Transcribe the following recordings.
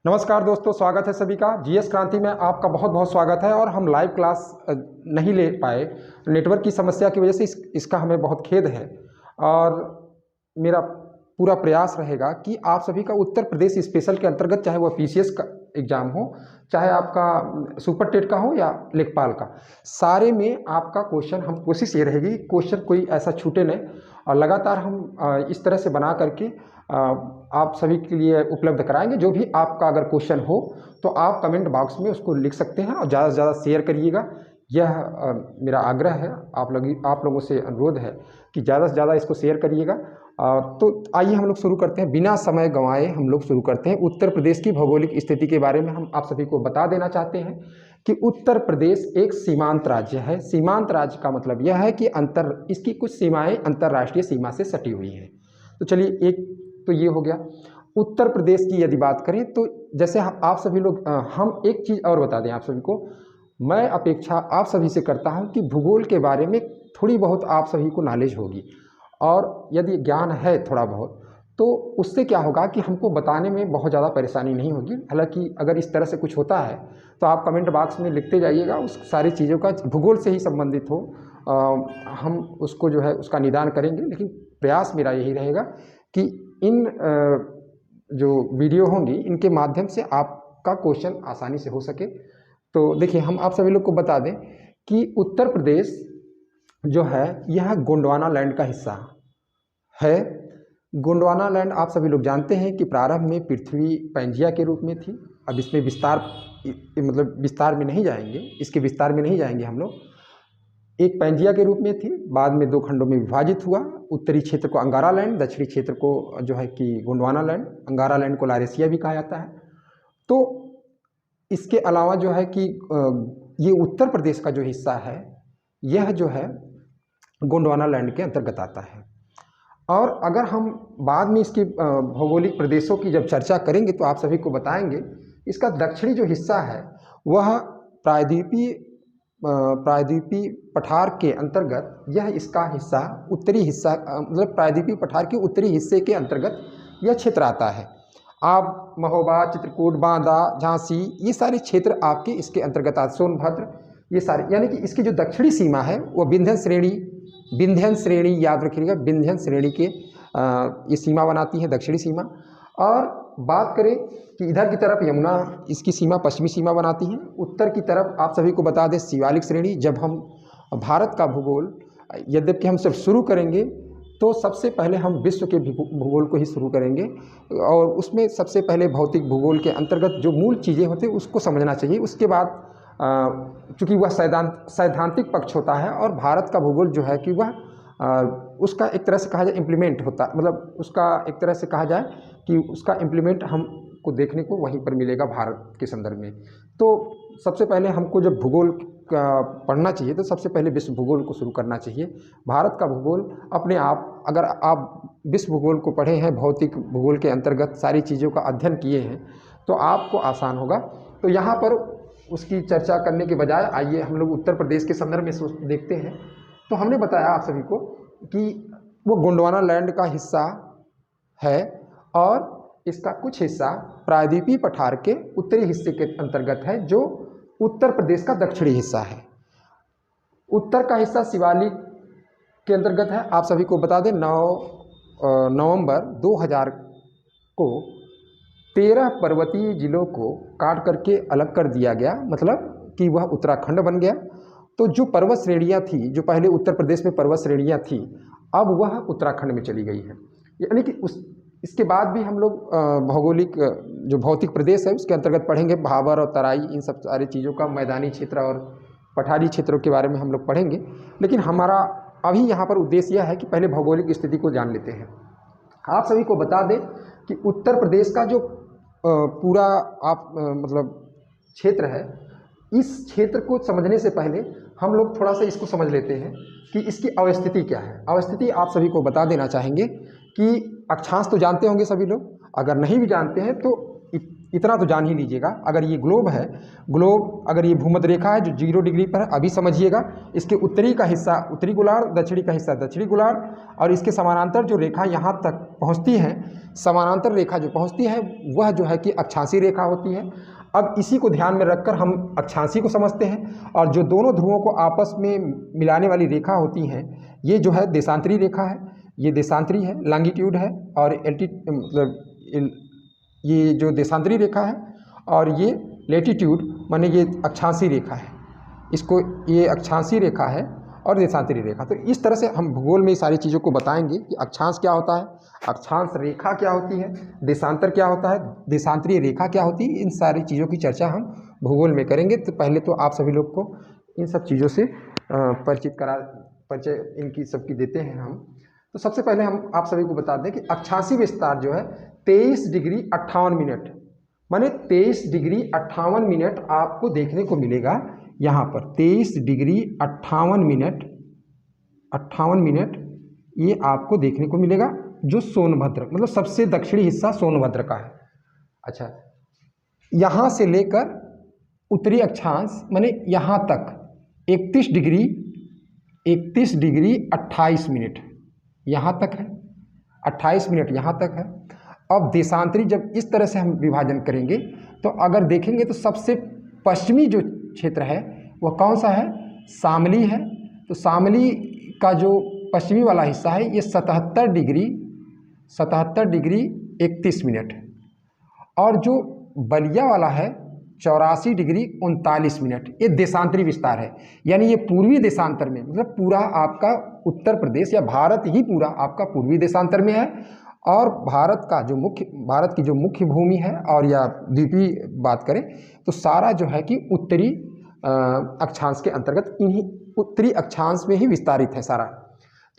नमस्कार दोस्तों, स्वागत है सभी का जीएस क्रांति में। आपका बहुत बहुत स्वागत है। और हम लाइव क्लास नहीं ले पाए, नेटवर्क की समस्या की वजह से इसका हमें बहुत खेद है। और मेरा पूरा प्रयास रहेगा कि आप सभी का उत्तर प्रदेश स्पेशल के अंतर्गत, चाहे वह पीसीएस का एग्ज़ाम हो, चाहे आपका सुपर टेट का हो या लेखपाल का, सारे में आपका क्वेश्चन, हम कोशिश ये रहेगी क्वेश्चन कोई ऐसा छूटे नहीं। और लगातार हम इस तरह से बना करके आप सभी के लिए उपलब्ध कराएंगे। जो भी आपका अगर क्वेश्चन हो तो आप कमेंट बॉक्स में उसको लिख सकते हैं और ज़्यादा से ज़्यादा शेयर करिएगा। यह मेरा आग्रह है, आप लोगों से अनुरोध है कि ज़्यादा से ज़्यादा इसको शेयर करिएगा। तो आइए हम लोग शुरू करते हैं, बिना समय गंवाए हम लोग शुरू करते हैं। उत्तर प्रदेश की भौगोलिक स्थिति के बारे में हम आप सभी को बता देना चाहते हैं कि उत्तर प्रदेश एक सीमांत राज्य है। सीमांत राज्य का मतलब यह है कि इसकी कुछ सीमाएं अंतर्राष्ट्रीय सीमा से सटी हुई हैं। तो चलिए, एक तो ये हो गया। उत्तर प्रदेश की यदि बात करें तो जैसे आप सभी लोग, हम एक चीज़ और बता दें आप सभी को। मैं अपेक्षा आप सभी से करता हूं कि भूगोल के बारे में थोड़ी बहुत आप सभी को नॉलेज होगी, और यदि ज्ञान है थोड़ा बहुत तो उससे क्या होगा कि हमको बताने में बहुत ज़्यादा परेशानी नहीं होगी। हालांकि अगर इस तरह से कुछ होता है तो आप कमेंट बॉक्स में लिखते जाइएगा, उस सारी चीज़ों का भूगोल से ही संबंधित हो, हम उसको जो है उसका निदान करेंगे। लेकिन प्रयास मेरा यही रहेगा कि इन जो वीडियो होंगी इनके माध्यम से आपका क्वेश्चन आसानी से हो सके। तो देखिए, हम आप सभी लोग को बता दें कि उत्तर प्रदेश जो है यह गोंडवाना लैंड का हिस्सा है। गोंडवाना लैंड आप सभी लोग जानते हैं कि प्रारंभ में पृथ्वी पैंजिया के रूप में थी। अब इसमें विस्तार में नहीं जाएंगे, इसके विस्तार में नहीं जाएंगे हम लोग। एक पैंजिया के रूप में थी, बाद में 2 खंडों में विभाजित हुआ। उत्तरी क्षेत्र को अंगारा लैंड, दक्षिणी क्षेत्र को जो है कि गोंडवाना लैंड। अंगारा लैंड को लारेसिया भी कहा जाता है। तो इसके अलावा जो है कि ये उत्तर प्रदेश का जो हिस्सा है यह जो है गोंडवाना लैंड के अंतर्गत आता है। और अगर हम बाद में इसके भौगोलिक प्रदेशों की जब चर्चा करेंगे तो आप सभी को बताएंगे, इसका दक्षिणी जो हिस्सा है वह प्रायद्वीपीय पठार के अंतर्गत, यह इसका हिस्सा उत्तरी हिस्सा, मतलब प्रायद्वीपीय पठार के उत्तरी हिस्से के अंतर्गत यह क्षेत्र आता है। आप महोबा, चित्रकूट, बांदा, झांसी, ये सारे क्षेत्र आपके इसके अंतर्गत आते, सोनभद्र, ये सारे, यानी कि इसकी जो दक्षिणी सीमा है वो विंध्यन श्रेणी याद रखिएगा, विंध्यन श्रेणी के ये सीमा बनाती है, दक्षिणी सीमा। और बात करें कि इधर की तरफ यमुना इसकी सीमा, पश्चिमी सीमा बनाती है। उत्तर की तरफ आप सभी को बता दें शिवालिक श्रेणी। जब हम भारत का भूगोल, यद्यपि हम सब शुरू करेंगे तो सबसे पहले हम विश्व के भूगोल को ही शुरू करेंगे, और उसमें सबसे पहले भौतिक भूगोल के अंतर्गत जो मूल चीज़ें होती हैं उसको समझना चाहिए। उसके बाद चूँकि वह सैद्धांतिक पक्ष होता है, और भारत का भूगोल जो है कि वह उसका एक तरह से कहा जाए इम्प्लीमेंट होता, मतलब उसका एक तरह से कहा जाए कि उसका इम्प्लीमेंट हमको देखने को वहीं पर मिलेगा भारत के संदर्भ में। तो सबसे पहले हमको जब भूगोल का पढ़ना चाहिए तो सबसे पहले विश्व भूगोल को शुरू करना चाहिए। भारत का भूगोल अपने आप, अगर आप विश्व भूगोल को पढ़े हैं, भौतिक भूगोल के अंतर्गत सारी चीज़ों का अध्ययन किए हैं, तो आपको आसान होगा। तो यहाँ पर उसकी चर्चा करने के बजाय आइए हम लोग उत्तर प्रदेश के संदर्भ में देखते हैं। तो हमने बताया आप सभी को कि वो गोंडवाना लैंड का हिस्सा है, और इसका कुछ हिस्सा प्रायद्वीपीय पठार के उत्तरी हिस्से के अंतर्गत है, जो उत्तर प्रदेश का दक्षिणी हिस्सा है। उत्तर का हिस्सा शिवालिक के अंतर्गत है। आप सभी को बता दें, 9 नवंबर 2000 को 13 पर्वतीय जिलों को काट करके अलग कर दिया गया, मतलब कि वह उत्तराखंड बन गया। तो जो पर्वत श्रेणियाँ थी, जो पहले उत्तर प्रदेश में पर्वत श्रेणियाँ थी, अब वह उत्तराखंड में चली गई है। यानी कि इसके बाद भी हम लोग भौगोलिक जो भौतिक प्रदेश है उसके अंतर्गत पढ़ेंगे भाबर और तराई, इन सब सारी चीज़ों का, मैदानी क्षेत्र और पठारी क्षेत्रों के बारे में हम लोग पढ़ेंगे। लेकिन हमारा अभी यहाँ पर उद्देश्य यह है कि पहले भौगोलिक स्थिति को जान लेते हैं। आप सभी को बता दें कि उत्तर प्रदेश का जो पूरा मतलब क्षेत्र है, इस क्षेत्र को समझने से पहले हम लोग थोड़ा सा इसको समझ लेते हैं कि इसकी अवस्थिति क्या है। अवस्थिति आप सभी को बता देना चाहेंगे कि अक्षांश तो जानते होंगे सभी लोग, अगर नहीं भी जानते हैं तो इतना तो जान ही लीजिएगा। अगर ये ग्लोब है, ग्लोब अगर ये भूमध्य रेखा है जो 0 डिग्री पर है, अभी समझिएगा इसके उत्तरी का हिस्सा उत्तरी गोलार्ध, दक्षिणी का हिस्सा दक्षिणी गोलार्ध, और इसके समानांतर जो रेखा यहाँ तक पहुँचती है, समानांतर रेखा जो पहुँचती है वह जो है कि अक्षांशीय रेखा होती है। अब इसी को ध्यान में रखकर हम अक्षांशी को समझते हैं, और जो दोनों ध्रुवों को आपस में मिलाने वाली रेखा होती हैं ये जो है देशांतरी रेखा है, ये देशांतरी है, लॉन्गिट्यूड है, और मतलब ये जो देशांतरी रेखा है, और ये लेटीट्यूड माने ये अक्षांशी रेखा है, इसको ये अक्षांशी रेखा है और देशांतरी रेखा। तो इस तरह से हम भूगोल में ये सारी चीज़ों को बताएंगे कि अक्षांश क्या होता है, अक्षांश रेखा क्या होती है, देशांतर क्या होता है, देशांतरीय रेखा क्या होती है, इन सारी चीज़ों की चर्चा हम भूगोल में करेंगे। तो पहले तो आप सभी लोग को इन सब चीज़ों से परिचय इनकी सबकी देते हैं हम। तो सबसे पहले हम आप सभी को बता दें कि अक्षांशी विस्तार जो है 23 डिग्री 58 मिनट, माने 23 डिग्री 58 मिनट आपको देखने को मिलेगा यहाँ पर। 23 डिग्री 58 मिनट ये आपको देखने को मिलेगा, जो सोनभद्र मतलब सबसे दक्षिणी हिस्सा सोनभद्र का है। अच्छा, यहाँ से लेकर उत्तरी अक्षांश माने यहाँ तक 31 डिग्री 28 मिनट यहाँ तक है, 28 मिनट यहाँ तक है। अब देशांतरी जब इस तरह से हम विभाजन करेंगे तो अगर देखेंगे तो सबसे पश्चिमी जो क्षेत्र है वह कौन सा है, शामली है। तो शामली का जो पश्चिमी वाला हिस्सा है ये 77 डिग्री 31 मिनट, और जो बलिया वाला है 84 डिग्री 39 मिनट, ये देशांतरी विस्तार है। यानी ये पूर्वी देशांतर में, मतलब पूरा आपका उत्तर प्रदेश या भारत ही पूरा आपका पूर्वी देशांतर में है, और भारत की जो मुख्य भूमि है और या द्वीपीय बात करें तो सारा जो है कि उत्तरी अक्षांश के अंतर्गत, इन्हीं उत्तरी अक्षांश में ही विस्तारित है सारा।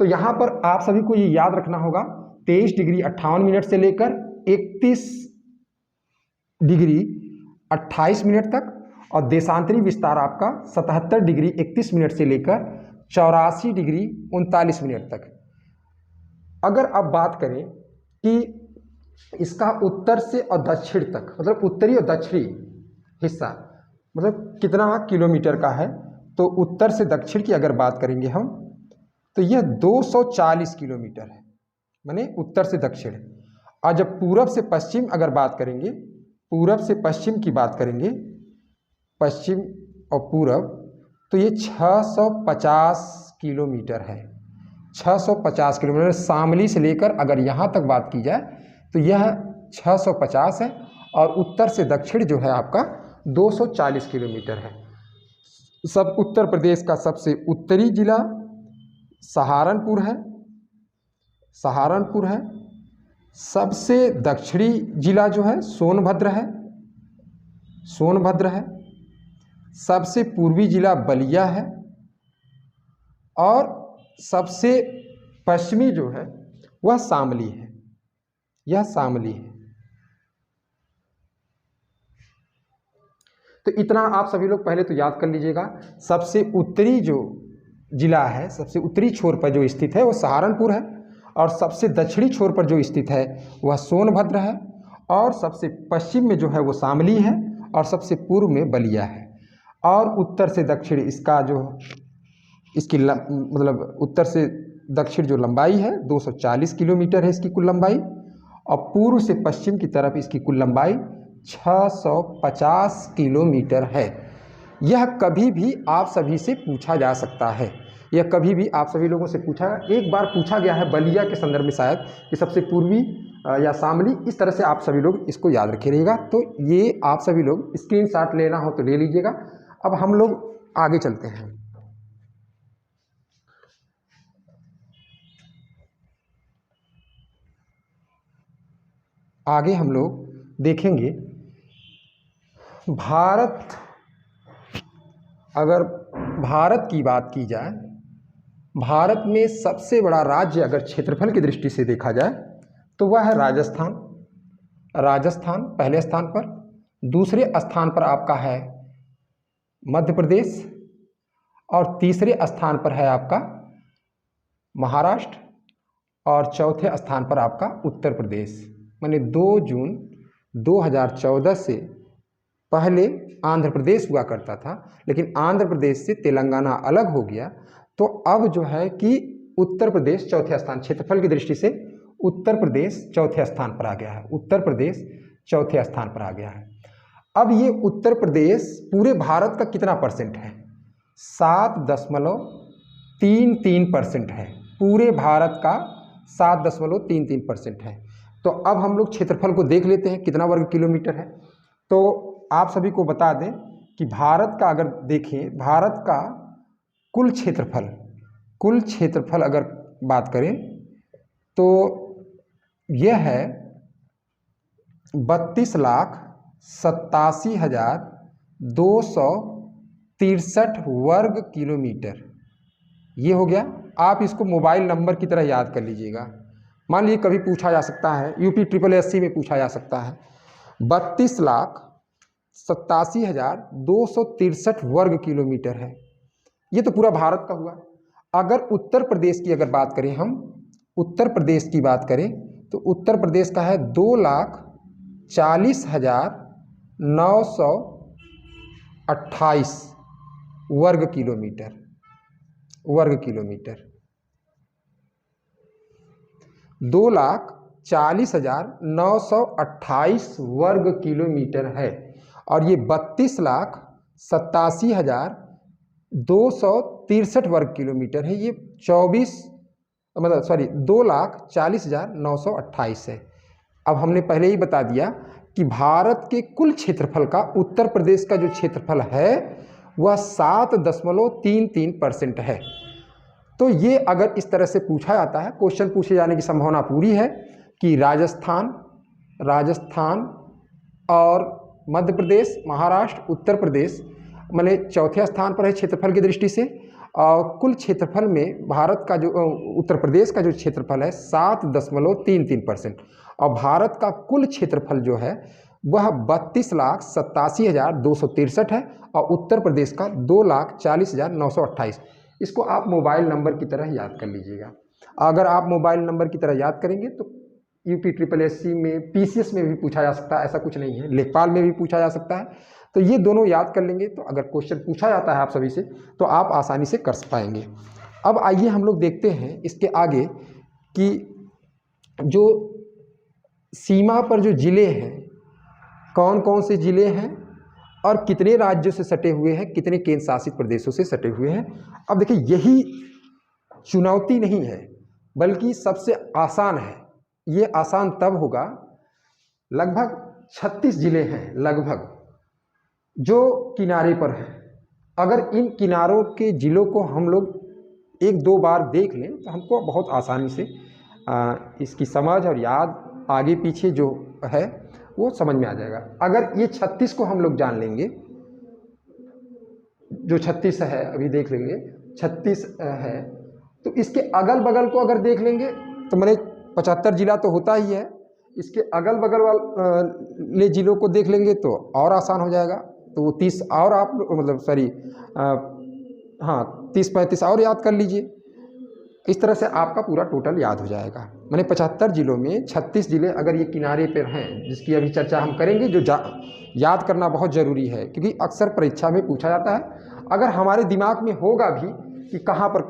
तो यहाँ पर आप सभी को ये याद रखना होगा 23 डिग्री 58 मिनट से लेकर 31 डिग्री 28 मिनट तक, और देशांतरी विस्तार आपका 77 डिग्री 31 मिनट से लेकर 84 डिग्री 39 मिनट तक। अगर अब बात करें कि इसका उत्तर से और दक्षिण तक, मतलब उत्तरी और दक्षिणी हिस्सा मतलब कितना किलोमीटर का है, तो उत्तर से दक्षिण की अगर बात करेंगे हम तो यह 240 किलोमीटर है, माने उत्तर से दक्षिण। और जब पूरब से पश्चिम अगर बात करेंगे, पूरब से पश्चिम की बात करेंगे, पश्चिम और पूरब, तो ये 650 किलोमीटर है, 650 किलोमीटर। शामली से लेकर अगर यहाँ तक बात की जाए तो यह 650 है, और उत्तर से दक्षिण जो है आपका 240 किलोमीटर है। सब उत्तर प्रदेश का सबसे उत्तरी जिला सहारनपुर है, सबसे दक्षिणी जिला जो है सोनभद्र है, सबसे पूर्वी जिला बलिया है, और सबसे पश्चिमी जो है वह शामली है, यह शामली है। तो इतना आप सभी लोग पहले तो याद कर लीजिएगा। सबसे उत्तरी जो जिला है, सबसे उत्तरी छोर पर जो स्थित है वो सहारनपुर है, और सबसे दक्षिणी छोर पर जो स्थित है वह सोनभद्र है, और सबसे पश्चिम में जो है वो शामली है, और सबसे पूर्व में बलिया है। और उत्तर से दक्षिण इसका जो इसकी मतलब उत्तर से दक्षिण जो लंबाई है 240 किलोमीटर है इसकी कुल लंबाई, और पूर्व से पश्चिम की तरफ इसकी कुल लंबाई 650 किलोमीटर है। यह कभी भी आप सभी से पूछा जा सकता है, यह कभी भी आप सभी लोगों से एक बार पूछा गया है बलिया के संदर्भ में शायद, कि सबसे पूर्वी या शामली, इस तरह से आप सभी लोग इसको याद रखे रहिएगा। तो ये आप सभी लोग स्क्रीनशॉट लेना हो तो ले लीजिएगा। अब हम लोग आगे चलते हैं। आगे हम लोग देखेंगे अगर भारत की बात की जाए, भारत में सबसे बड़ा राज्य अगर क्षेत्रफल की दृष्टि से देखा जाए तो वह है राजस्थान पहले स्थान पर, दूसरे स्थान पर आपका है मध्य प्रदेश, और तीसरे स्थान पर है आपका महाराष्ट्र, और चौथे स्थान पर आपका उत्तर प्रदेश। माने 2 जून 2014 से पहले आंध्र प्रदेश हुआ करता था, लेकिन आंध्र प्रदेश से तेलंगाना अलग हो गया, तो अब जो है कि उत्तर प्रदेश चौथे स्थान, क्षेत्रफल की दृष्टि से उत्तर प्रदेश चौथे स्थान पर आ गया है। उत्तर प्रदेश चौथे स्थान पर आ गया है। अब ये उत्तर प्रदेश पूरे भारत का कितना परसेंट है? 7.33% है। पूरे भारत का 7.33% है। तो अब हम लोग क्षेत्रफल को देख लेते हैं कितना वर्ग किलोमीटर है। तो आप सभी को बता दें कि भारत का अगर देखें, भारत का कुल क्षेत्रफल अगर बात करें तो यह है 32,87,263 वर्ग किलोमीटर। ये हो गया। आप इसको मोबाइल नंबर की तरह याद कर लीजिएगा। मान लीजिए कभी पूछा जा सकता है, यूपी SSSC में पूछा जा सकता है, 32,87,263 वर्ग किलोमीटर है। ये तो पूरा भारत का हुआ। अगर उत्तर प्रदेश की अगर बात करें, हम उत्तर प्रदेश की बात करें तो उत्तर प्रदेश का है 2,40,928 वर्ग किलोमीटर। 2,40,928 वर्ग किलोमीटर है। और ये 32,87,263 वर्ग किलोमीटर है। ये 2,40,928 है। अब हमने पहले ही बता दिया कि भारत के कुल क्षेत्रफल का उत्तर प्रदेश का जो क्षेत्रफल है वह 7.33% है। तो ये अगर इस तरह से पूछा जाता है, क्वेश्चन पूछे जाने की संभावना पूरी है कि राजस्थान और मध्य प्रदेश, महाराष्ट्र, उत्तर प्रदेश माने चौथे स्थान पर है क्षेत्रफल की दृष्टि से। और कुल क्षेत्रफल में भारत का जो उत्तर प्रदेश का जो क्षेत्रफल है 7.33%। और भारत का कुल क्षेत्रफल जो है वह 32,87,263 है और उत्तर प्रदेश का 2,40,928। इसको आप मोबाइल नंबर की तरह याद कर लीजिएगा। अगर आप मोबाइल नंबर की तरह याद करेंगे तो यूपी SSSC में, PCS में भी पूछा जा सकता है, ऐसा कुछ नहीं है, लेखपाल में भी पूछा जा सकता है। तो ये दोनों याद कर लेंगे तो अगर क्वेश्चन पूछा जाता है आप सभी से तो आप आसानी से कर पाएंगे। अब आइए हम लोग देखते हैं इसके आगे कि जो सीमा पर जो ज़िले हैं, कौन कौन से ज़िले हैं और कितने राज्यों से सटे हुए हैं, कितने केंद्र शासित प्रदेशों से सटे हुए हैं। अब देखिए, यही चुनौती नहीं है बल्कि सबसे आसान है। ये आसान तब होगा, लगभग 36 ज़िले हैं लगभग जो किनारे पर हैं। अगर इन किनारों के ज़िलों को हम लोग एक दो बार देख लें तो हमको बहुत आसानी से इसकी समझ और याद आगे पीछे जो है वो समझ में आ जाएगा। अगर ये 36 को हम लोग जान लेंगे, जो 36 है अभी देख लेंगे 36 है, तो इसके अगल बगल को अगर देख लेंगे तो मैंने 75 जिला तो होता ही है, इसके अगल बगल वाले ज़िलों को देख लेंगे तो और आसान हो जाएगा। तो वो 30 और आप मतलब 30-35 और याद कर लीजिए। इस तरह से आपका पूरा टोटल याद हो जाएगा। मैंने 75 जिलों में 36 ज़िले अगर ये किनारे पर हैं, जिसकी अभी चर्चा हम करेंगे, जो याद करना बहुत ज़रूरी है क्योंकि अक्सर परीक्षा में पूछा जाता है। अगर हमारे दिमाग में होगा भी कि कहाँ पर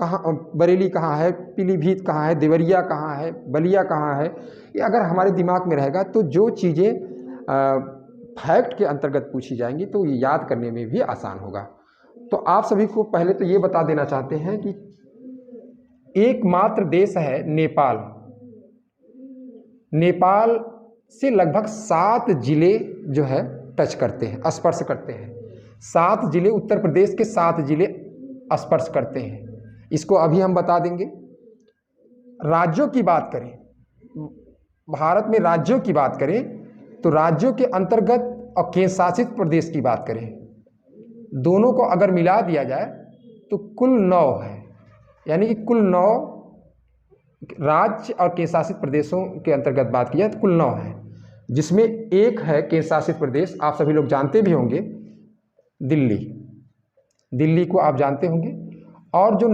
बरेली कहाँ है, पीलीभीत कहाँ है, देवरिया कहाँ है, बलिया कहाँ है, ये अगर हमारे दिमाग में रहेगा तो जो चीज़ें फैक्ट के अंतर्गत पूछी जाएंगी तो ये याद करने में भी आसान होगा। तो आप सभी को पहले तो ये बता देना चाहते हैं कि एकमात्र देश है नेपाल। नेपाल से लगभग 7 जिले जो है टच करते हैं, स्पर्श करते हैं। 7 जिले, उत्तर प्रदेश के 7 जिले स्पर्श करते हैं। इसको अभी हम बता देंगे। राज्यों की बात करें, भारत में राज्यों की बात करें तो राज्यों के अंतर्गत और केंद्र शासित प्रदेश की बात करें, दोनों को अगर मिला दिया जाए तो कुल 9 है। यानी कि कुल 9 राज्य और केंद्र शासित प्रदेशों के अंतर्गत बात की जाए तो कुल 9 है, जिसमें एक है केंद्र शासित प्रदेश, आप सभी लोग जानते भी होंगे, दिल्ली को आप जानते होंगे। और जो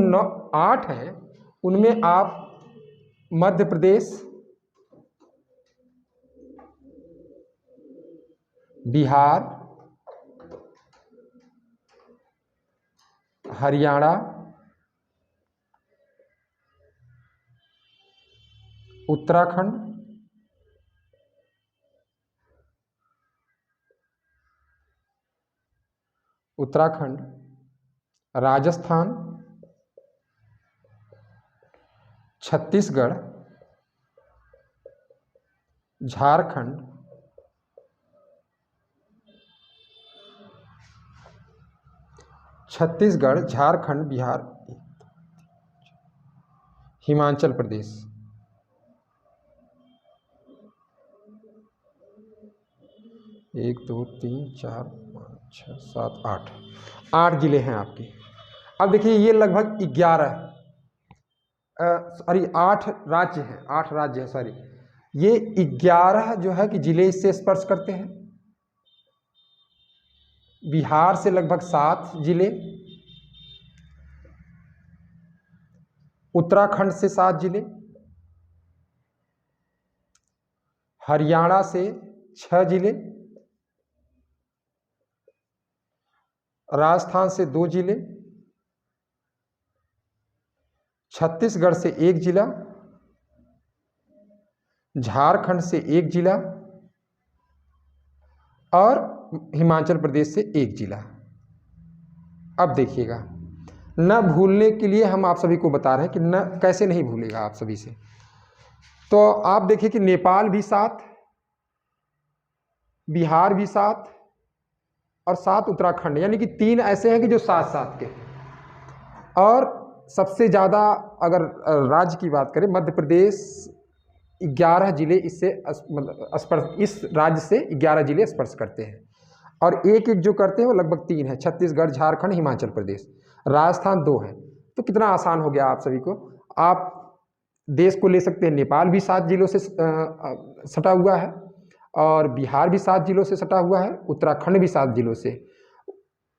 8 हैं उनमें आप मध्य प्रदेश, बिहार, हरियाणा, उत्तराखंड, राजस्थान, छत्तीसगढ़, झारखंड, बिहार, हिमाचल प्रदेश। एक, दो, तीन, चार, पाँच, छः, सात, 8 जिले हैं आपके। अब देखिए ये लगभग 8 राज्य हैं, 8 राज्य हैं, सॉरी। ये 11 जो है कि जिले इससे स्पर्श करते हैं। बिहार से लगभग 7 जिले, उत्तराखंड से 7 जिले, हरियाणा से 6 जिले, राजस्थान से 2 जिले, छत्तीसगढ़ से 1 जिला, झारखंड से 1 जिला और हिमाचल प्रदेश से 1 जिला। अब देखिएगा, न भूलने के लिए हम आप सभी को बता रहे हैं कि न कैसे नहीं भूलेगा आप सभी से। तो आप देखिए कि नेपाल भी 7, बिहार भी 7 और 7 उत्तराखंड, यानी कि 3 ऐसे हैं कि जो 7-7 के। और सबसे ज़्यादा अगर राज्य की बात करें, मध्य प्रदेश 11 जिले इससे स्पर्श, इस राज्य से 11 जिले स्पर्श करते हैं। और एक जो करते हैं वो लगभग 3 है, छत्तीसगढ़, झारखंड, हिमाचल प्रदेश। राजस्थान 2 है। तो कितना आसान हो गया आप सभी को। आप देश को ले सकते हैं, नेपाल भी 7 जिलों से सटा हुआ है और बिहार भी 7 जिलों से सटा हुआ है, उत्तराखंड भी 7 जिलों से,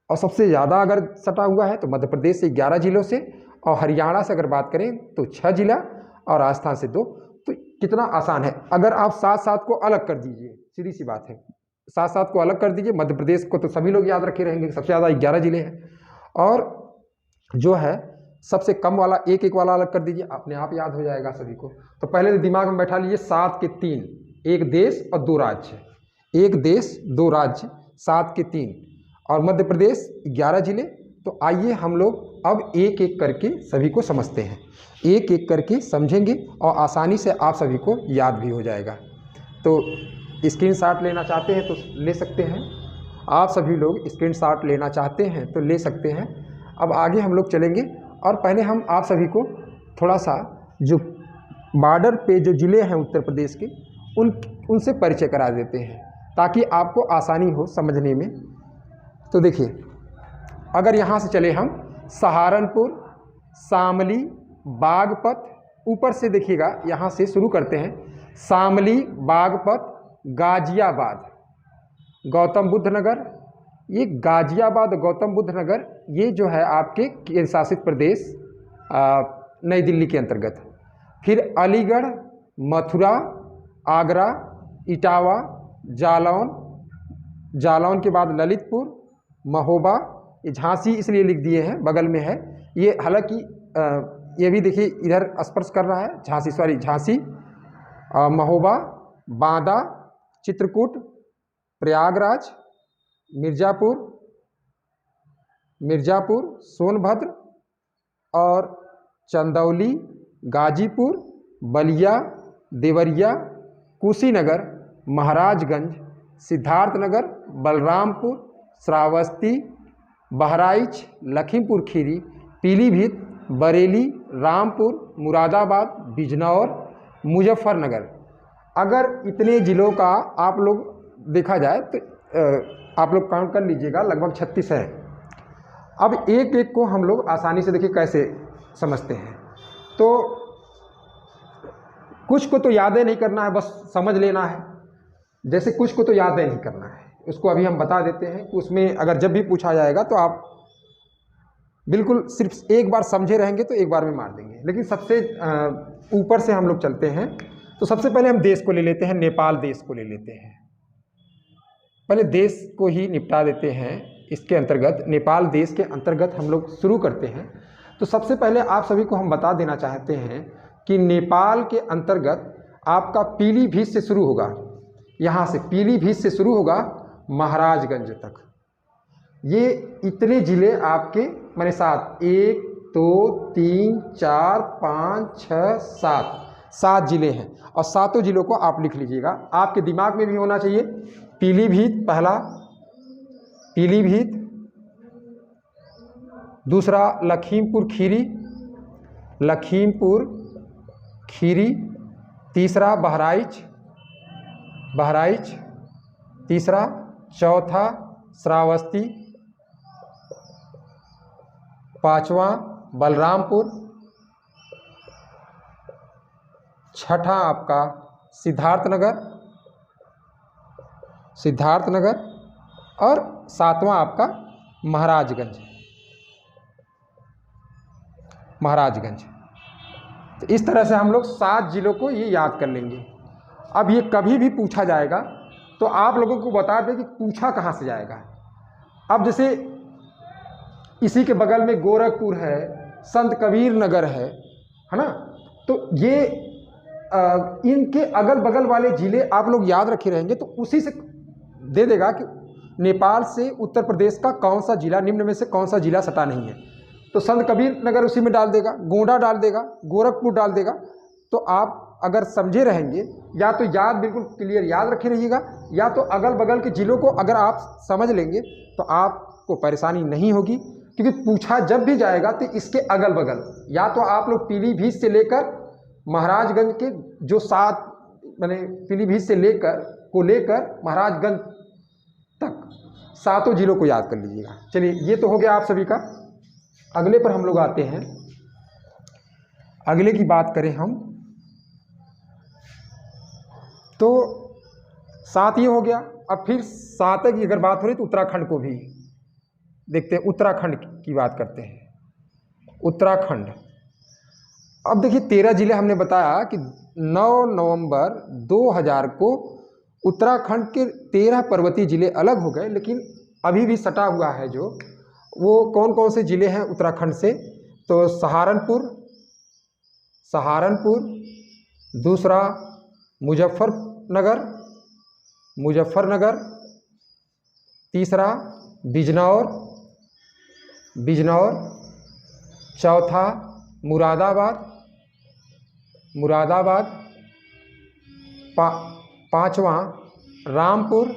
और सबसे ज़्यादा अगर सटा हुआ है तो मध्य प्रदेश से 11 जिलों से, और हरियाणा से अगर बात करें तो 6 जिला और राजस्थान से 2। तो कितना आसान है। अगर आप 7-7 को अलग कर दीजिए, सीधी सी बात है, 7-7 को अलग कर दीजिए। मध्य प्रदेश को तो सभी लोग याद रखे रहेंगे, सबसे ज़्यादा 11 जिले हैं। और जो है सबसे कम वाला 1-1 वाला अलग कर दीजिए, अपने आप याद हो जाएगा सभी को। तो पहले दिमाग में बैठा लीजिए 7 के 3, 1 देश और 2 राज्य, 1 देश 2 राज्य, 7 के 3 और मध्य प्रदेश 11 जिले। तो आइए हम लोग अब एक एक करके सभी को समझते हैं, एक एक करके समझेंगे और आसानी से आप सभी को याद भी हो जाएगा। तो स्क्रीनशॉट लेना चाहते हैं तो ले सकते हैं, आप सभी लोग स्क्रीनशॉट लेना चाहते हैं तो ले सकते हैं। अब आगे हम लोग चलेंगे और पहले हम आप सभी को थोड़ा सा जो बॉर्डर पे जो ज़िले हैं उत्तर प्रदेश के उनसे परिचय करा देते हैं ताकि आपको आसानी हो समझने में। तो देखिए, अगर यहाँ से चले हम सहारनपुर, शामली, बागपत, ऊपर से देखिएगा यहाँ से शुरू करते हैं, शामली, बागपत, गाजियाबाद, गौतम बुद्ध नगर। ये गाजियाबाद, गौतम बुद्ध नगर ये जो है आपके केंद्र शासित प्रदेश नई दिल्ली के अंतर्गत। फिर अलीगढ़, मथुरा, आगरा, इटावा, जालौन के बाद ललितपुर, महोबा, ये झांसी इसलिए लिख दिए हैं, बगल में है ये। हालांकि ये भी देखिए इधर स्पर्श कर रहा है, झांसी, महोबा, बांदा, चित्रकूट, प्रयागराज, मिर्ज़ापुर, सोनभद्र और चंदौली, गाजीपुर, बलिया, देवरिया, कुशीनगर, महाराजगंज, सिद्धार्थनगर, बलरामपुर, श्रावस्ती, बहराइच, लखीमपुर खीरी, पीलीभीत, बरेली, रामपुर, मुरादाबाद, बिजनौर, मुजफ्फरनगर। अगर इतने ज़िलों का आप लोग देखा जाए तो आप लोग काउंट कर लीजिएगा, लगभग 36 है। अब एक एक को हम लोग आसानी से देखिए कैसे समझते हैं। तो कुछ को तो यादें नहीं करना है, बस समझ लेना है। जैसे कुछ को तो यादें नहीं करना है, उसको अभी हम बता देते हैं कि उसमें अगर जब भी पूछा जाएगा तो आप बिल्कुल सिर्फ एक बार समझे रहेंगे तो एक बार में मार देंगे। लेकिन सबसे ऊपर से हम लोग चलते हैं। तो सबसे पहले हम देश को ले लेते हैं, नेपाल देश को ले लेते हैं। पहले देश को ही निपटा देते हैं। इसके अंतर्गत नेपाल देश के अंतर्गत हम लोग शुरू करते हैं। तो सबसे पहले आप सभी को हम बता देना चाहते हैं कि नेपाल के अंतर्गत आपका पीलीभीत से शुरू होगा, यहाँ से पीलीभीत से शुरू होगा महाराजगंज तक। ये इतने ज़िले आपके मैंने 7, 1 2 3 4 5 6 7 ज़िले हैं और सातों ज़िलों को आप लिख लीजिएगा। आपके दिमाग में भी होना चाहिए। पीलीभीत पहला, पीलीभीत, दूसरा लखीमपुर खीरी, लखीमपुर खीरी, तीसरा बहराइच, बहराइच, तीसरा, चौथा श्रावस्ती, पांचवा बलरामपुर, छठा आपका सिद्धार्थनगर, सिद्धार्थनगर और सातवां आपका महाराजगंज, महाराजगंज। तो इस तरह से हम लोग 7 ज़िलों को ये याद कर लेंगे। अब ये कभी भी पूछा जाएगा तो आप लोगों को बता दें कि पूछा कहाँ से जाएगा। अब जैसे इसी के बगल में गोरखपुर है, संत कबीर नगर है ना, तो ये इनके अगल बगल वाले ज़िले आप लोग याद रखे रहेंगे तो उसी से दे देगा कि नेपाल से उत्तर प्रदेश का कौन सा ज़िला, निम्न में से कौन सा ज़िला सटा नहीं है। तो संत कबीर नगर उसी में डाल देगा, गोंडा डाल देगा, गोरखपुर डाल देगा। तो आप अगर समझे रहेंगे या तो याद बिल्कुल क्लियर याद रखे रहिएगा, या तो अगल बगल के ज़िलों को अगर आप समझ लेंगे तो आपको परेशानी नहीं होगी। क्योंकि पूछा जब भी जाएगा तो इसके अगल बगल या तो आप लोग पीलीभीत से लेकर महाराजगंज के जो 7 मैंने पीलीभीत से लेकर महाराजगंज तक 7 ज़िलों को याद कर लीजिएगा। चलिए ये तो हो गया आप सभी का। अगले पर हम लोग आते हैं। अगले की बात करें हम तो 7 ये हो गया। अब फिर 7 की अगर बात हो रही तो उत्तराखंड को भी देखते हैं। उत्तराखंड की बात करते हैं। उत्तराखंड, अब देखिए 13 ज़िले हमने बताया कि 9 नवंबर 2000 को उत्तराखंड के 13 पर्वतीय ज़िले अलग हो गए, लेकिन अभी भी सटा हुआ है जो वो कौन कौन से ज़िले हैं उत्तराखंड से। तो सहारनपुर, सहारनपुर, दूसरा मुजफ्फरनगर, मुजफ्फरनगर, तीसरा बिजनौर, बिजनौर, चौथा मुरादाबाद, मुरादाबाद, पांचवा रामपुर,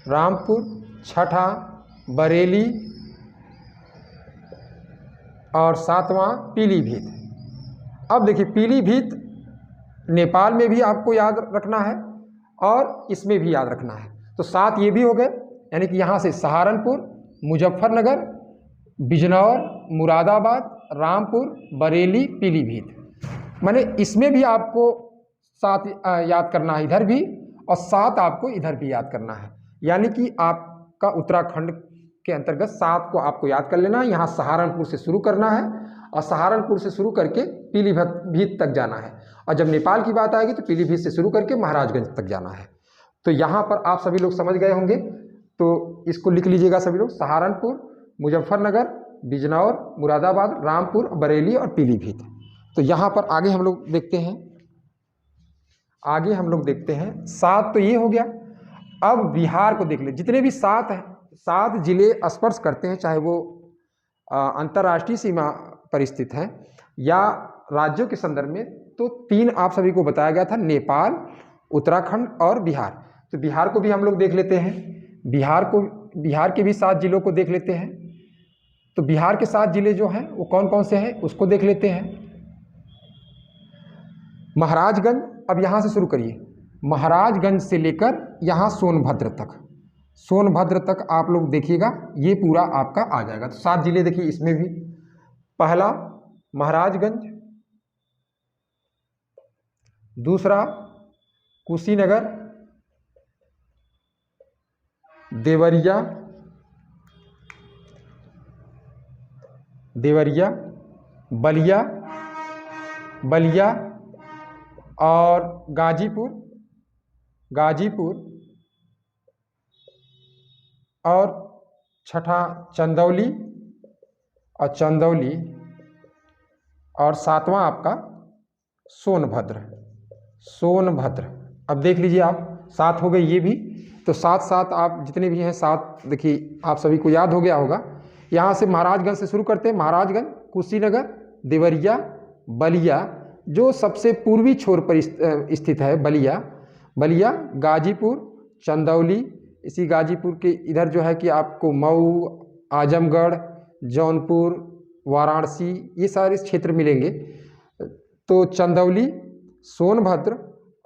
रामपुर, छठा बरेली और 7वां पीलीभीत। अब देखिए पीलीभीत नेपाल में भी आपको याद रखना है और इसमें भी याद रखना है। तो 7 ये भी हो गए, यानी कि यहाँ से सहारनपुर, मुजफ्फरनगर, बिजनौर, मुरादाबाद, रामपुर, बरेली, पीलीभीत। माने इसमें भी आपको 7 याद करना है इधर भी, और 7 आपको इधर भी याद करना है। यानी कि आपका उत्तराखंड के अंतर्गत 7 को आपको याद कर लेना है। यहाँ सहारनपुर से शुरू करना है और सहारनपुर से शुरू करके पीलीभीत तक जाना है, और जब नेपाल की बात आएगी तो पीलीभीत से शुरू करके महाराजगंज तक जाना है। तो यहाँ पर आप सभी लोग समझ गए होंगे, तो इसको लिख लीजिएगा सभी लोग। सहारनपुर, मुजफ्फरनगर, बिजनौर, मुरादाबाद, रामपुर, बरेली और पीलीभीत। तो यहाँ पर आगे हम लोग देखते हैं, आगे हम लोग देखते हैं 7 तो ये हो गया। अब बिहार को देख ले। जितने भी 7 हैं, 7 जिले स्पर्श करते हैं, चाहे वो अंतर्राष्ट्रीय सीमा पर स्थित हैं या राज्यों के संदर्भ में। तो 3 आप सभी को बताया गया था, नेपाल, उत्तराखंड और बिहार। तो बिहार को भी हम लोग देख लेते हैं। बिहार के भी 7 जिलों को देख लेते हैं। तो बिहार के 7 जिले जो हैं वो कौन कौन से हैं उसको देख लेते हैं। महाराजगंज, अब यहाँ से शुरू करिए। महाराजगंज से लेकर यहाँ सोनभद्र तक, सोनभद्र तक आप लोग देखिएगा, ये पूरा आपका आ जाएगा। तो 7 जिले देखिए इसमें भी। पहला महाराजगंज, दूसरा कुशीनगर, देवरिया, देवरिया, बलिया, बलिया और गाजीपुर, गाजीपुर और छठा चंदौली और चंदौली, और सातवां आपका सोनभद्र। सोनभद्र, अब देख लीजिए आप, 7 हो गई ये भी। तो 7 आप जितने भी हैं 7 देखिए आप सभी को याद हो गया होगा। यहाँ से महाराजगंज से शुरू करते हैं, महाराजगंज, कुशीनगर, देवरिया, बलिया, जो सबसे पूर्वी छोर पर स्थित है बलिया, बलिया, गाजीपुर, चंदौली, इसी गाजीपुर के इधर जो है कि आपको मऊ, आजमगढ़, जौनपुर, वाराणसी, ये सारे क्षेत्र मिलेंगे। तो चंदौली, सोनभद्र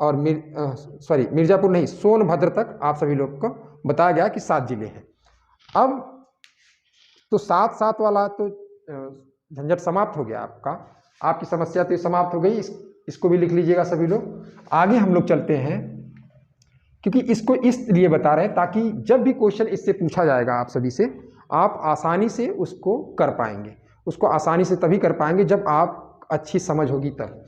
और मिर्ज़ापुर नहीं, सोनभद्र तक आप सभी लोग को बताया गया कि 7 जिले हैं। अब तो 7 वाला तो झंझट समाप्त हो गया आपका, आपकी समस्या तो समाप्त हो गई। इसको भी लिख लीजिएगा सभी लोग। आगे हम लोग चलते हैं, क्योंकि इसको इसलिए बता रहे हैं ताकि जब भी क्वेश्चन इससे पूछा जाएगा आप सभी से, आप आसानी से उसको कर पाएंगे। उसको आसानी से तभी कर पाएंगे जब आप अच्छी समझ होगी तब।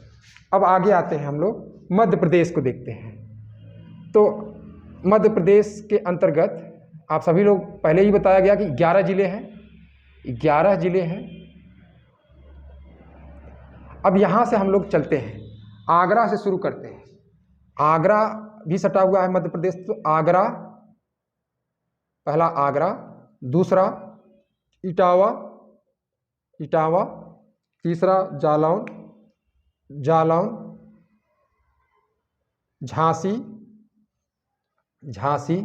अब आगे आते हैं हम लोग, मध्य प्रदेश को देखते हैं। तो मध्य प्रदेश के अंतर्गत आप सभी लोग पहले ही बताया गया कि 11 जिले हैं, 11 जिले हैं। अब यहाँ से हम लोग चलते हैं, आगरा से शुरू करते हैं। आगरा भी सटा हुआ है मध्य प्रदेश। तो आगरा, पहला आगरा, दूसरा इटावा, इटावा, तीसरा जालौन, जालौन, झांसी, झांसी,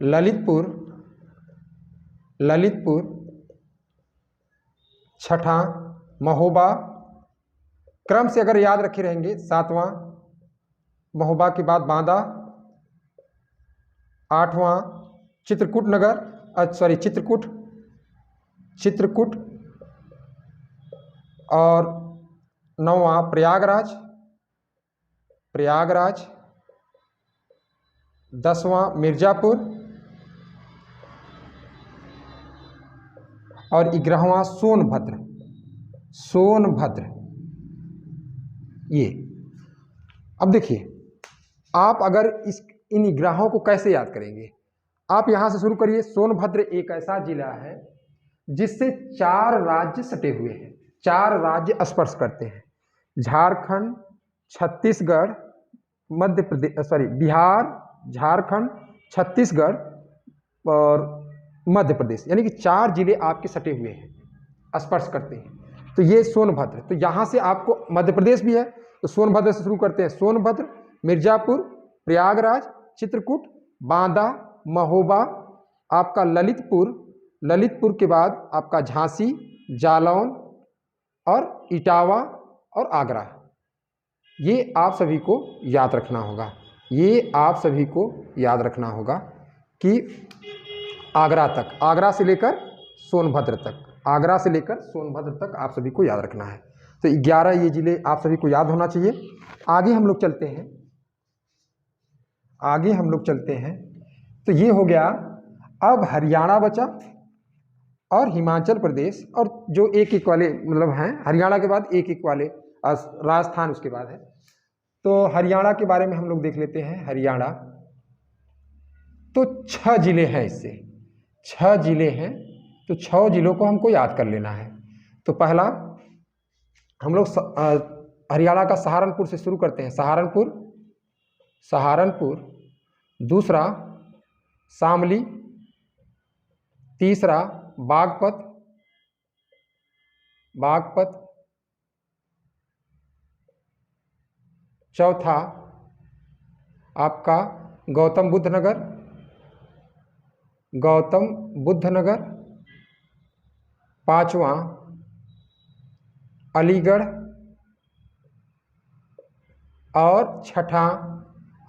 ललितपुर, ललितपुर, छठा महोबा, क्रम से अगर याद रखे रहेंगे, 7वां महोबा के बाद बांदा, 8वां चित्रकूट नगर, चित्रकूट, चित्रकूट, और 9वां प्रयागराज, प्रयागराज, 10वां मिर्ज़ापुर, और 11वां सोनभद्र, सोनभद्र। ये अब देखिए, आप अगर इन ग्राहों को कैसे याद करेंगे, आप यहाँ से शुरू करिए। सोनभद्र एक ऐसा जिला है जिससे 4 राज्य सटे हुए हैं, 4 राज्य स्पर्श करते हैं, झारखंड, छत्तीसगढ़, मध्य प्रदेश, बिहार, झारखंड, छत्तीसगढ़ और मध्य प्रदेश, यानी कि 4 जिले आपके सटे हुए हैं, स्पर्श करते हैं। तो ये सोनभद्र, तो यहाँ से आपको मध्य प्रदेश भी है, तो सोनभद्र से शुरू करते हैं। सोनभद्र, मिर्ज़ापुर, प्रयागराज, चित्रकूट, बांदा, महोबा, आपका ललितपुर, ललितपुर के बाद आपका झांसी, जालौन और इटावा और आगरा। ये आप सभी को याद रखना होगा, ये आप सभी को याद रखना होगा कि आगरा तक, आगरा से लेकर सोनभद्र तक, आगरा से लेकर सोनभद्र तक आप सभी को याद रखना है। तो 11 ये जिले आप सभी को याद होना चाहिए। आगे हम लोग चलते हैं, आगे हम लोग चलते हैं। तो ये हो गया। अब हरियाणा बचा और हिमाचल प्रदेश, और जो एक एक वाले मतलब हैं, हरियाणा के बाद एक एक वाले, राजस्थान उसके बाद है। तो हरियाणा के बारे में हम लोग देख लेते हैं। हरियाणा तो 6 जिले हैं, इससे 6 जिले हैं, तो 6 जिलों को हमको याद कर लेना है। तो पहला हम लोग हरियाणा का सहारनपुर से शुरू करते हैं। सहारनपुर, सहारनपुर, दूसरा शामली, तीसरा बागपत, बागपत, चौथा आपका गौतम बुद्ध नगर, गौतम बुद्ध नगर, 5वां अलीगढ़, और छठा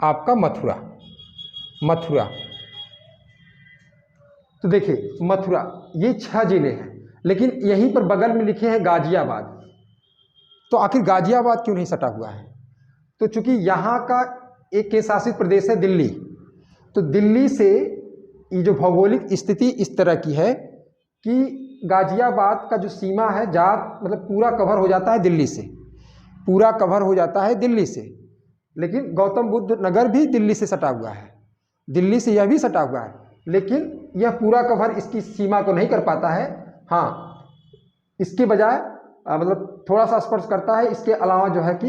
आपका मथुरा, मथुरा। तो देखिए मथुरा, ये 6 जिले हैं, लेकिन यहीं पर बगल में लिखे हैं गाजियाबाद। तो आखिर गाजियाबाद क्यों नहीं सटा हुआ है? तो चूंकि यहाँ का एक केंद्र शासित प्रदेश है दिल्ली, तो दिल्ली से ये जो भौगोलिक स्थिति इस तरह की है कि गाजियाबाद का जो सीमा है मतलब पूरा कवर हो जाता है दिल्ली से, पूरा कवर हो जाता है दिल्ली से। लेकिन गौतम बुद्ध नगर भी दिल्ली से सटा हुआ है, दिल्ली से यह भी सटा हुआ है, लेकिन यह पूरा कवर इसकी सीमा को नहीं कर पाता है। हाँ, इसके बजाय मतलब थोड़ा सा स्पर्श करता है। इसके अलावा जो है कि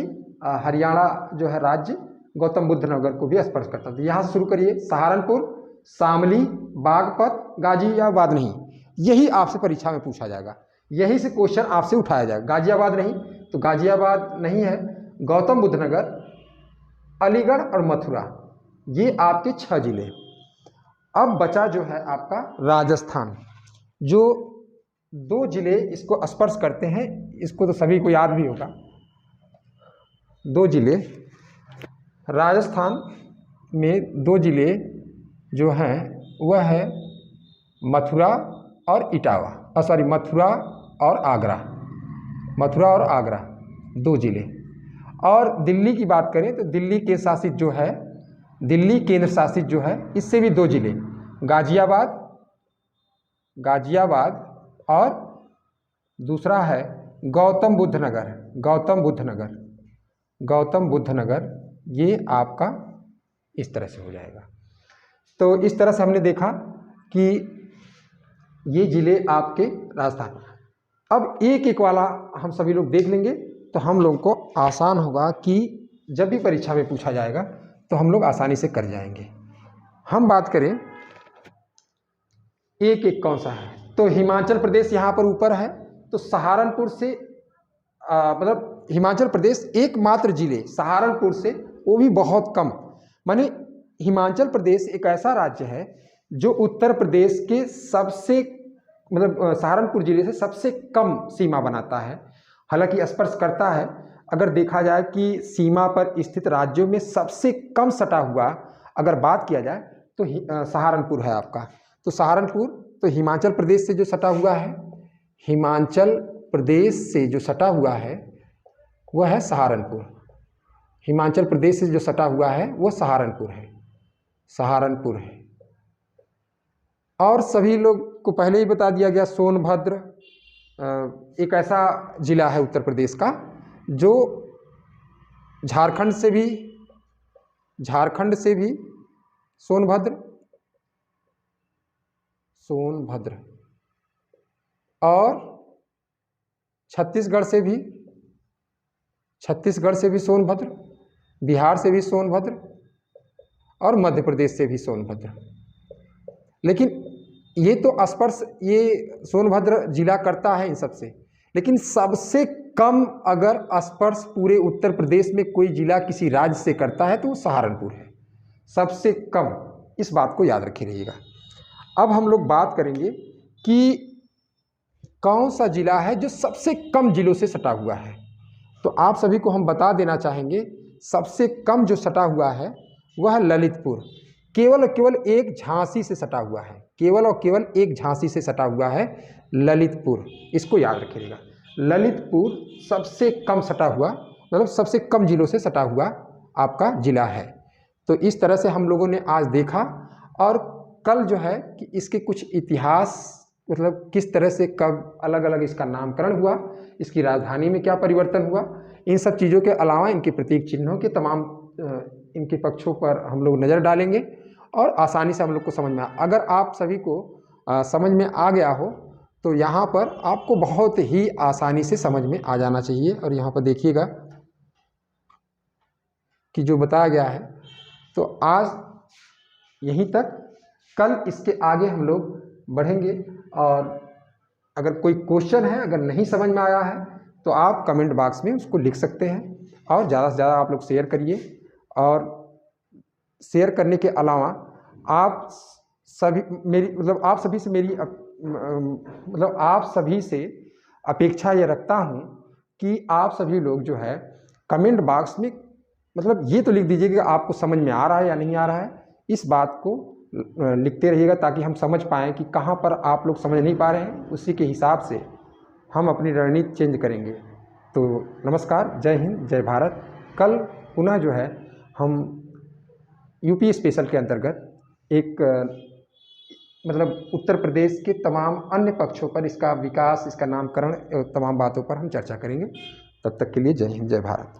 हरियाणा जो है राज्य गौतम बुद्ध नगर को भी स्पर्श करता है। तो यहाँ से शुरू करिए, सहारनपुर, शामली, बागपत, गाजियाबाद नहीं, यही आपसे परीक्षा में पूछा जाएगा, यही से क्वेश्चन आपसे उठाया जाएगा। गाजियाबाद नहीं, तो गाजियाबाद नहीं है, गौतम बुद्ध नगर, अलीगढ़ और मथुरा, ये आपके 6 जिले। अब बचा जो है आपका राजस्थान, जो 2 जिले इसको स्पर्श करते हैं, इसको तो सभी को याद भी होगा। 2 जिले राजस्थान में 2 जिले जो हैं वह है मथुरा और इटावा, मथुरा और आगरा, मथुरा और आगरा 2 जिले। और दिल्ली की बात करें तो दिल्ली के शासित जो है, दिल्ली केंद्र शासित जो है, इससे भी 2 जिले, गाजियाबाद और दूसरा है गौतम बुद्ध नगर, ये आपका इस तरह से हो जाएगा। तो इस तरह से हमने देखा कि ये जिले आपके राजस्थान। अब एक एक वाला हम सभी लोग देख लेंगे तो हम लोगों को आसान होगा कि जब भी परीक्षा में पूछा जाएगा तो हम लोग आसानी से कर जाएंगे। हम बात करें एक एक कौन सा है, तो हिमाचल प्रदेश यहाँ पर ऊपर है, तो सहारनपुर से मतलब हिमाचल प्रदेश एकमात्र जिले सहारनपुर से, वो भी बहुत कम, माने हिमाचल प्रदेश एक ऐसा राज्य है जो उत्तर प्रदेश के सबसे मतलब सहारनपुर जिले से सबसे कम सीमा बनाता है। हालांकि स्पर्श करता है, अगर देखा जाए कि सीमा पर स्थित राज्यों में सबसे कम सटा हुआ अगर बात किया जाए तो सहारनपुर है आपका। तो सहारनपुर तो हिमाचल प्रदेश से जो सटा हुआ है, हिमाचल प्रदेश से जो सटा हुआ है वह है सहारनपुर, हिमाचल प्रदेश से जो सटा हुआ है वो सहारनपुर है। और सभी लोग को पहले ही बता दिया गया, सोनभद्र एक ऐसा जिला है उत्तर प्रदेश का जो झारखंड से भी सोनभद्र और छत्तीसगढ़ से भी सोनभद्र, बिहार से भी सोनभद्र और मध्य प्रदेश से भी सोनभद्र। लेकिन ये तो स्पर्श ये सोनभद्र जिला करता है इन सबसे, लेकिन सबसे कम अगर स्पर्श पूरे उत्तर प्रदेश में कोई जिला किसी राज्य से करता है तो वो सहारनपुर है, सबसे कम। इस बात को याद रखे रहिएगा। अब हम लोग बात करेंगे कि कौन सा जिला है जो सबसे कम जिलों से सटा हुआ है। तो आप सभी को हम बता देना चाहेंगे, सबसे कम जो सटा हुआ है वह ललितपुर, केवल एक झांसी से सटा हुआ है, केवल एक झांसी से सटा हुआ है ललितपुर। इसको याद रखिएगा, ललितपुर सबसे कम सटा हुआ मतलब सबसे कम जिलों से सटा हुआ आपका जिला है। तो इस तरह से हम लोगों ने आज देखा, और कल जो है कि इसके कुछ इतिहास मतलब किस तरह से कब अलग अलग इसका नामकरण हुआ, इसकी राजधानी में क्या परिवर्तन हुआ, इन सब चीज़ों के अलावा इनके प्रतीक चिन्हों के तमाम इनके पक्षों पर हम लोग नज़र डालेंगे और आसानी से हम लोग को समझ में अगर आप सभी को समझ में आ गया हो तो यहाँ पर आपको बहुत ही आसानी से समझ में आ जाना चाहिए। और यहाँ पर देखिएगा कि जो बताया गया है, तो आज यहीं तक, कल इसके आगे हम लोग बढ़ेंगे। और अगर कोई क्वेश्चन है, अगर नहीं समझ में आया है तो आप कमेंट बॉक्स में उसको लिख सकते हैं, और ज़्यादा से ज़्यादा आप लोग शेयर करिए। और शेयर करने के अलावा आप सभी मेरी मतलब आप सभी से मेरी मतलब आप सभी से अपेक्षा ये रखता हूँ कि आप सभी लोग जो है कमेंट बॉक्स में मतलब ये तो लिख दीजिए कि आपको समझ में आ रहा है या नहीं आ रहा है। इस बात को लिखते रहिएगा ताकि हम समझ पाएँ कि कहाँ पर आप लोग समझ नहीं पा रहे हैं, उसी के हिसाब से हम अपनी रणनीति चेंज करेंगे। तो नमस्कार, जय हिंद, जय भारत। कल पुनः जो है हम यूपी स्पेशल के अंतर्गत एक मतलब उत्तर प्रदेश के तमाम अन्य पक्षों पर, इसका विकास, इसका नामकरण, तमाम बातों पर हम चर्चा करेंगे। तब तक के लिए जय हिंद, जय भारत।